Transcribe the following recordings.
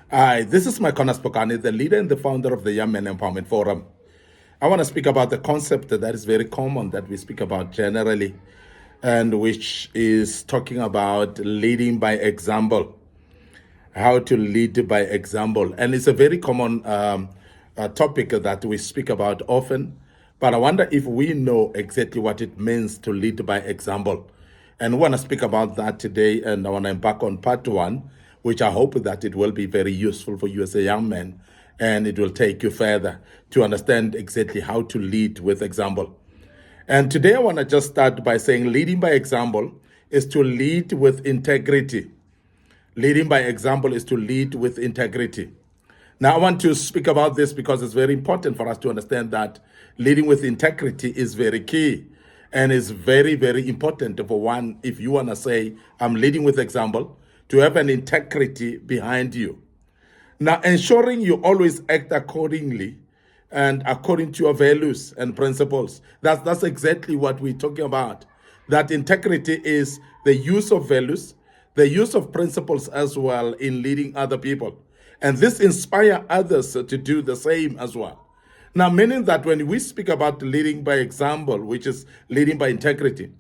Hi, this is Micornus Phokane, the leader and the founder of the Young Men Empowerment Forum. I want to speak about the concept that is very common that we speak about generally, and which is talking about leading by example, how to lead by example. And it's a very common topic that we speak about often, but I wonder if we know exactly what it means to lead by example. And we want to speak about that today, and I want to embark on part one, which I hope that it will be very useful for you as a young man, and it will take you further to understand exactly how to lead with example. And today I want to just start by saying leading by example is to lead with integrity. Leading by example is to lead with integrity. Now, I want to speak about this because it's very important for us to understand that leading with integrity is very key and is very, very important for one, if you want to say, I'm leading with example, to have an integrity behind you. Now, ensuring you always act accordingly and according to your values and principles. That's exactly what we're talking about. That integrity is the use of values, the use of principles as well in leading other people. And this inspire others to do the same as well. Now, meaning that when we speak about leading by example, which is leading by integrity,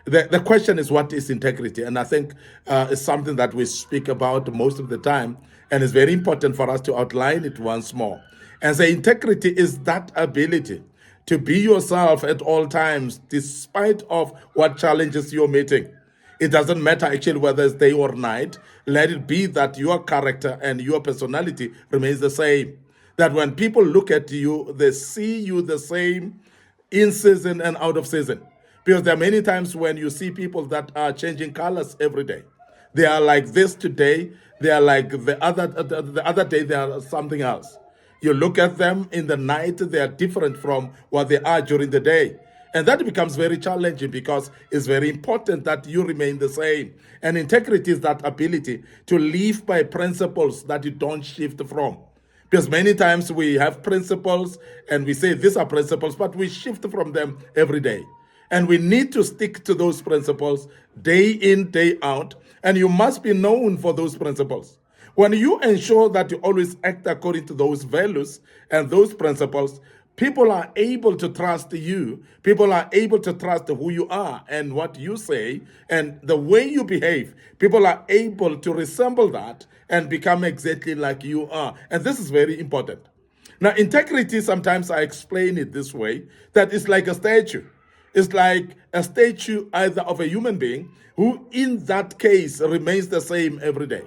the question is, what is integrity? And I think it's something that we speak about most of the time, and it's very important for us to outline it once more. And say integrity is that ability to be yourself at all times, despite of what challenges you're meeting. It doesn't matter actually whether it's day or night. Let it be that your character and your personality remains the same. That when people look at you, they see you the same in season and out of season. Because there are many times when you see people that are changing colors every day. They are like this today, they are like the other day they are something else. You look at them in the night, they are different from what they are during the day. And that becomes very challenging because it's very important that you remain the same. And integrity is that ability to live by principles that you don't shift from. Because many times we have principles and we say these are principles, but we shift from them every day. And we need to stick to those principles day in, day out. And you must be known for those principles. When you ensure that you always act according to those values and those principles, people are able to trust you. People are able to trust who you are and what you say and the way you behave. People are able to resemble that and become exactly like you are. And this is very important. Now, integrity, sometimes I explain it this way, that it's like a statue. It's like a statue either of a human being who in that case remains the same every day.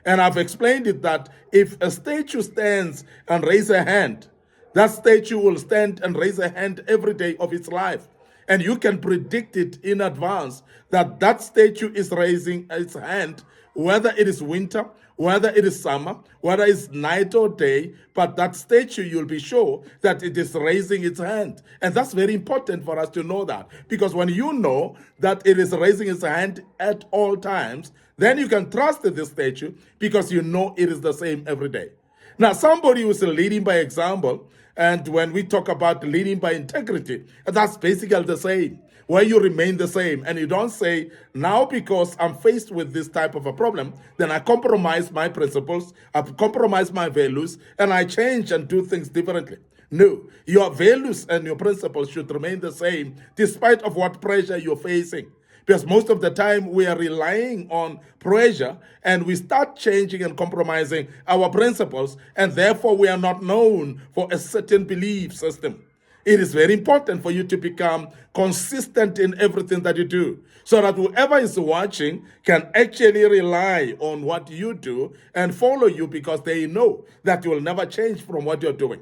And I've explained it that if a statue stands and raises a hand, that statue will stand and raise a hand every day of its life. And you can predict it in advance that that statue is raising its hand, whether it is winter, whether it is summer, whether it's night or day, but that statue, you'll be sure that it is raising its hand. And that's very important for us to know that, because when you know that it is raising its hand at all times, then you can trust this statue because you know it is the same every day. Now, somebody who is leading by example, and when we talk about leading by integrity, that's basically the same, where you remain the same and you don't say, now because I'm faced with this type of a problem, then I compromise my principles, I compromise my values, and I change and do things differently. No, your values and your principles should remain the same despite of what pressure you're facing. Because most of the time we are relying on pressure and we start changing and compromising our principles, and therefore we are not known for a certain belief system. It is very important for you to become consistent in everything that you do so that whoever is watching can actually rely on what you do and follow you because they know that you will never change from what you're doing.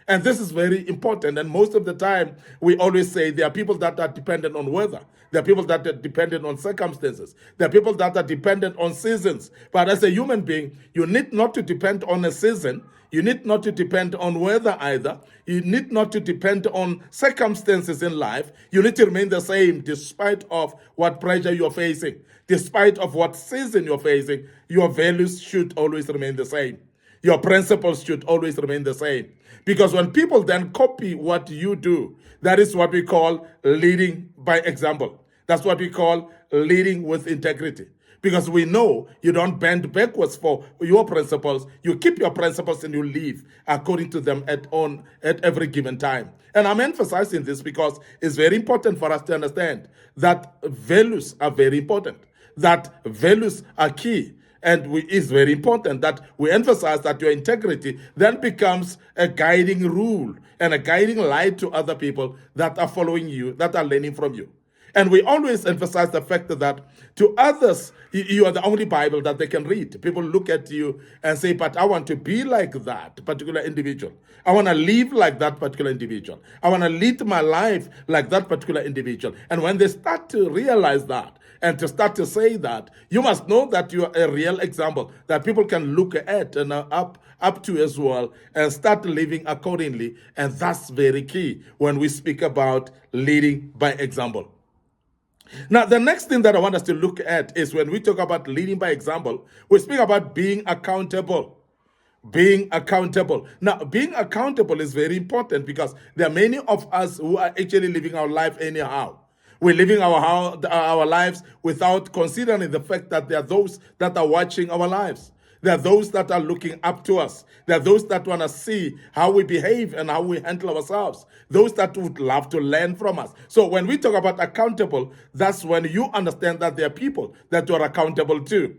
And this is very important. And most of the time, we always say there are people that are dependent on weather. There are people that are dependent on circumstances. There are people that are dependent on seasons. But as a human being, you need not to depend on a season. You need not to depend on weather either. You need not to depend on circumstances in life. You need to remain the same despite of what pressure you're facing. Despite of what season you're facing, your values should always remain the same. Your principles should always remain the same. Because when people then copy what you do, that is what we call leading by example. That's what we call leading with integrity. Because we know you don't bend backwards for your principles. You keep your principles and you live according to them at every given time. And I'm emphasizing this because it's very important for us to understand that values are very important, that values are key. And it's very important that we emphasize that your integrity then becomes a guiding rule and a guiding light to other people that are following you, that are learning from you. And we always emphasize the fact that to others, you are the only Bible that they can read. People look at you and say, but I want to be like that particular individual. I want to live like that particular individual. I want to lead my life like that particular individual. And when they start to realize that and to start to say that, you must know that you are a real example that people can look at and up to as well and start living accordingly. And that's very key when we speak about leading by example. Now, the next thing that I want us to look at is when we talk about leading by example, we speak about being accountable. Being accountable. Now, being accountable is very important because there are many of us who are actually living our life anyhow. We're living our lives without considering the fact that there are those that are watching our lives. There are those that are looking up to us. There are those that want to see how we behave and how we handle ourselves. Those that would love to learn from us. So when we talk about accountable, that's when you understand that there are people that you are accountable to.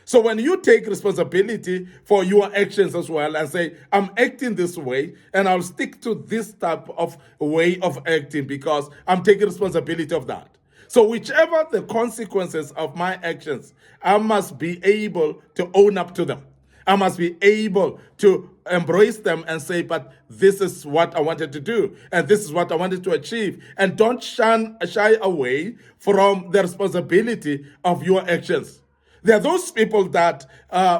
So when you take responsibility for your actions as well and say, I'm acting this way and I'll stick to this type of way of acting because I'm taking responsibility of that. So whichever the consequences of my actions, I must be able to own up to them. I must be able to embrace them and say, but this is what I wanted to do, and this is what I wanted to achieve. And don't shy away from the responsibility of your actions. There are those people that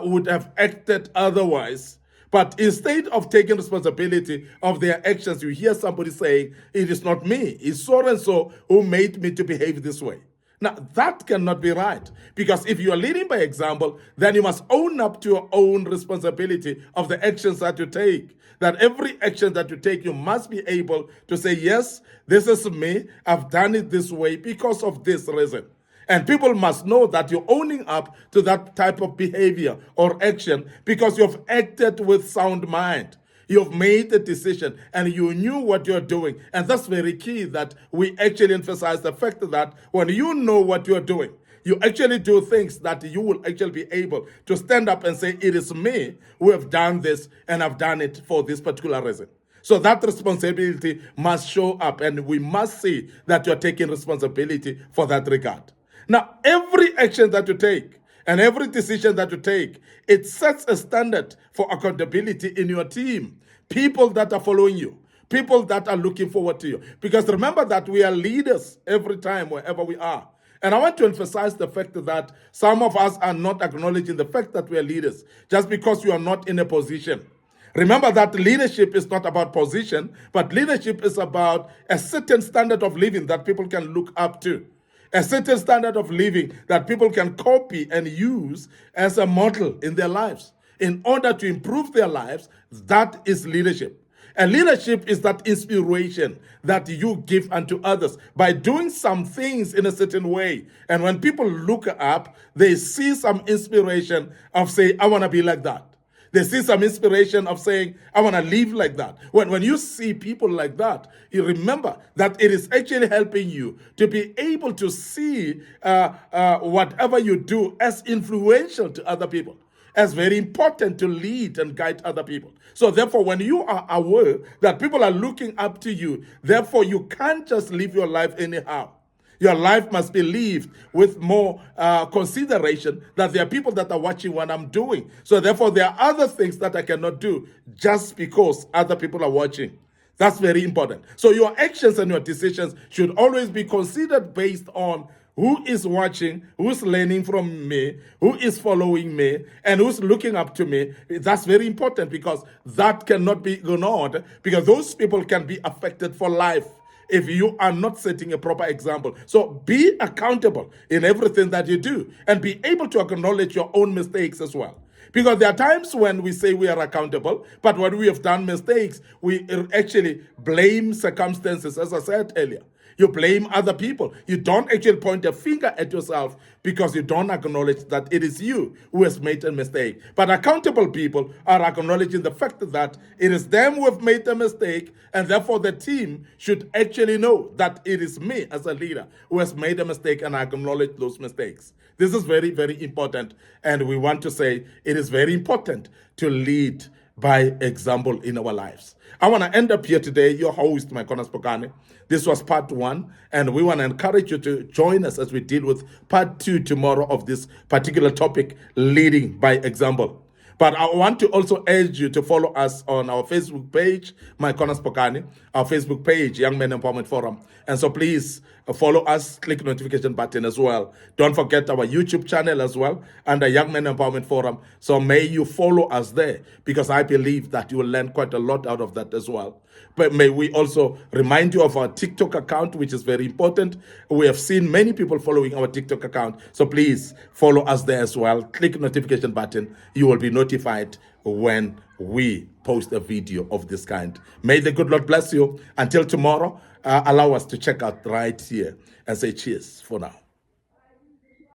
would have acted otherwise, but instead of taking responsibility of their actions, you hear somebody saying, it is not me, it's so and so who made me to behave this way. Now, that cannot be right, because if you are leading by example, then you must own up to your own responsibility of the actions that you take. That every action that you take, you must be able to say, yes, this is me, I've done it this way because of this reason. And people must know that you're owning up to that type of behavior or action because you've acted with sound mind. You've made a decision and you knew what you're doing. And that's very key, that we actually emphasize the fact that when you know what you're doing, you actually do things that you will actually be able to stand up and say, it is me who have done this and I've done it for this particular reason. So that responsibility must show up, and we must see that you're taking responsibility for that regard. Now, every action that you take and every decision that you take, it sets a standard for accountability in your team. People that are following you, people that are looking forward to you. Because remember that we are leaders every time, wherever we are. And I want to emphasize the fact that some of us are not acknowledging the fact that we are leaders just because you are not in a position. Remember that leadership is not about position, but leadership is about a certain standard of living that people can look up to. A certain standard of living that people can copy and use as a model in their lives. In order to improve their lives, that is leadership. And leadership is that inspiration that you give unto others by doing some things in a certain way. And when people look up, they see some inspiration of saying, I want to be like that. They see some inspiration of saying, I want to live like that. When you see people like that, you remember that it is actually helping you to be able to see whatever you do as influential to other people, as very important to lead and guide other people. So therefore, when you are aware that people are looking up to you, therefore you can't just live your life anyhow. Your life must be lived with more consideration that there are people that are watching what I'm doing. So therefore, there are other things that I cannot do just because other people are watching. That's very important. So your actions and your decisions should always be considered based on who is watching, who's learning from me, who is following me, and who's looking up to me. That's very important because that cannot be ignored, because those people can be affected for life if you are not setting a proper example. So be accountable in everything that you do and be able to acknowledge your own mistakes as well. Because there are times when we say we are accountable, but when we have done mistakes, we actually blame circumstances, as I said earlier. You blame other people. You don't actually point a finger at yourself because you don't acknowledge that it is you who has made a mistake. But accountable people are acknowledging the fact that it is them who have made the mistake, and therefore the team should actually know that it is me as a leader who has made a mistake, and I acknowledge those mistakes. This is very, very important. And we want to say it is very important to lead by example in our lives. I want to end up here today, your host, Micornus Phokane. This was part 1, and we want to encourage you to join us as we deal with part 2 tomorrow of this particular topic, leading by example. But I want to also urge you to follow us on our Facebook page, Micornus Phokane, our Facebook page, Young Men Empowerment Forum. And so please follow us, click notification button as well. Don't forget our YouTube channel as well, under Young Men Empowerment Forum. So may you follow us there, because I believe that you will learn quite a lot out of that as well. But may we also remind you of our TikTok account, which is very important. We have seen many people following our TikTok account. So please follow us there as well. Click notification button. You will be notified when we post a video of this kind. May the good Lord bless you. Until tomorrow, allow us to check out right here and say cheers for now.